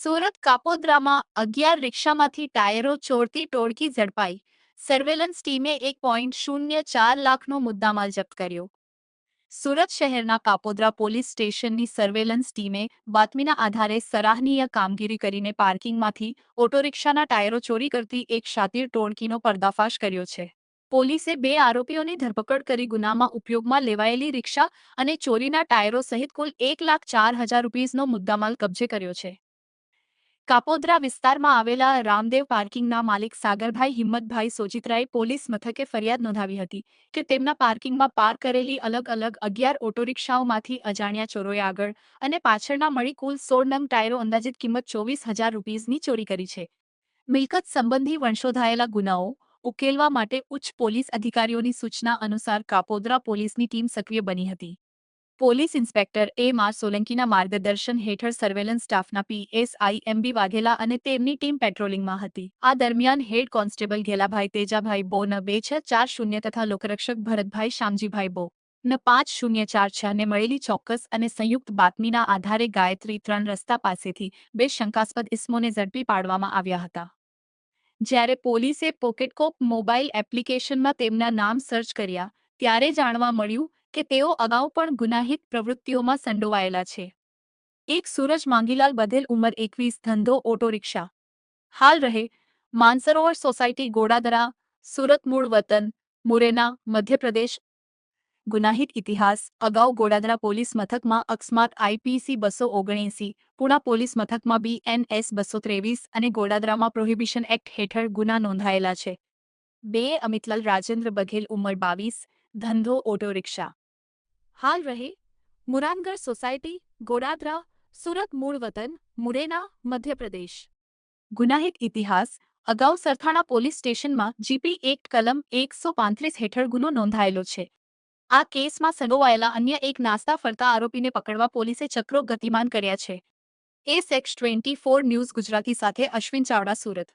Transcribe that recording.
સુરત કાપોદ્રામાં 11 રિક્ષામાંથી ટાયરો ચોરતી ટોળકી ઝડપાઈ. સર્વેલન્સ ટીમે 1.04 લાખનો મુદ્દામાલ જપ્ત કર્યો. સુરત શહેરના કાપોદ્રા પોલીસ સ્ટેશનની સર્વેલન્સ ટીમે બાતમીના આધારે સરાહનીય કામગીરી કરીને પાર્કિંગમાંથી ઓટોરિક્ષાના ટાયરો ચોરી કરતી એક શાતિર ટોળકીનો પર્દાફાશ કર્યો છે. પોલીસે 2 આરોપીઓની ધરપકડ કરી ગુનામાં ઉપયોગમાં લેવાયેલી રિક્ષા અને ચોરીના ટાયરો સહિત કુલ 1,04,000 રૂપિયાનો મુદ્દામાલ કબજે કર્યો છે. કાપોદ્રા વિસ્તારમાં આવેલા રામદેવ પાર્કિંગના માલિક સાગરભાઈ હિંમતભાઈ સોજિત્રાએ પોલીસ મથકે ફરિયાદ નોંધાવી હતી કે તેમના પાર્કિંગમાં પાર્ક કરેલી અલગ અલગ 11 ઓટોરિક્ષાઓમાંથી અજાણ્યા ચોરોએ આગળ અને પાછળના મળી કુલ 16 નંગ ટાયરો અંદાજિત કિંમત 24,000 રૂપિયાની ચોરી કરી છે. મિલકત સંબંધી વંશોધાયેલા ગુનાઓ ઉકેલવા માટે ઉચ્ચ પોલીસ અધિકારીઓની સૂચના અનુસાર કાપોદ્રા પોલીસની ટીમ સક્રિય બની હતી. Police inspector M R. સોલંકીના માર્ગદર્શન હેઠળ સર્વેલન્સ સ્ટાફના પીએસઆઈ એમ.બી. વાઘેલા અને તેમની ટીમ પેટ્રોલિંગમાં હતી. આ દરમિયાન હેડ કોન્સ્ટેબલ ઘેલાભાઈ તેજાભાઈ બો ન 2640 તથા લોકરક્ષક ભરતભાઈ શામજીભાઈ બો ન 5046 ને મળેલી ચોક્કસ અને સંયુક્ત બાતમીના આધારે ગાયત્રી 3 રસ્તા પાસેથી 2 શંકાસ્પદ ઇસમોને ઝડપી પાડવામાં આવ્યા હતા. જ્યારે પોલીસે પોકેટકોપ મોબાઈલ એપ્લિકેશનમાં તેમના નામ સર્ચ કર્યા ત્યારે જાણવા મળ્યું કે તેઓ અગાઉ પણ ગુનાહિત પ્રવૃત્તિઓમાં સંડોવાયેલા છે. એક સૂરજ માંગીલાલ બધેલ ઉંમર 21 ધંધો ઓટો રિક્ષા. હાલ રહે માનસરોવર સોસાયટી ગોડાદરા, સુરત મૂળ વતન મુરેના, મધ્યપ્રદેશ. ગુનાહિત ઇતિહાસ અગાઉ ગોડાદરા પોલીસ મથકમાં અકસ્માત આઈપીસી 279, પુણા પોલીસ મથકમાં બીએનએસ 223 અને ગોડાદરામાં પ્રોહિબિશન એક્ટ હેઠળ ગુના નોંધાયેલા છે. 2 અમિતલાલ રાજેન્દ્ર બઘેલ ઉંમર 22 ધંધો ઓટો રિક્ષા. હાલ રહે મુરાનગર સોસાયટી ગોડાદરા, સુરત મૂળ વતન મુરેના, મધ્યપ્રદેશ. ગુનાહિત ઇતિહાસ અગાઉ સરથાણા પોલીસ સ્ટેશનમાં જીપી એક્ટ કલમ 135 હેઠળ ગુનો નોંધાયેલો છે. આ કેસમાં સંડોવાયેલા અન્ય એક નાસ્તા ફરતા આરોપીને પકડવા પોલીસે ચક્રો ગતિમાન કર્યા છે. એસ24 ન્યૂઝ ગુજરાતી સાથે અશ્વિન ચાવડા, સુરત.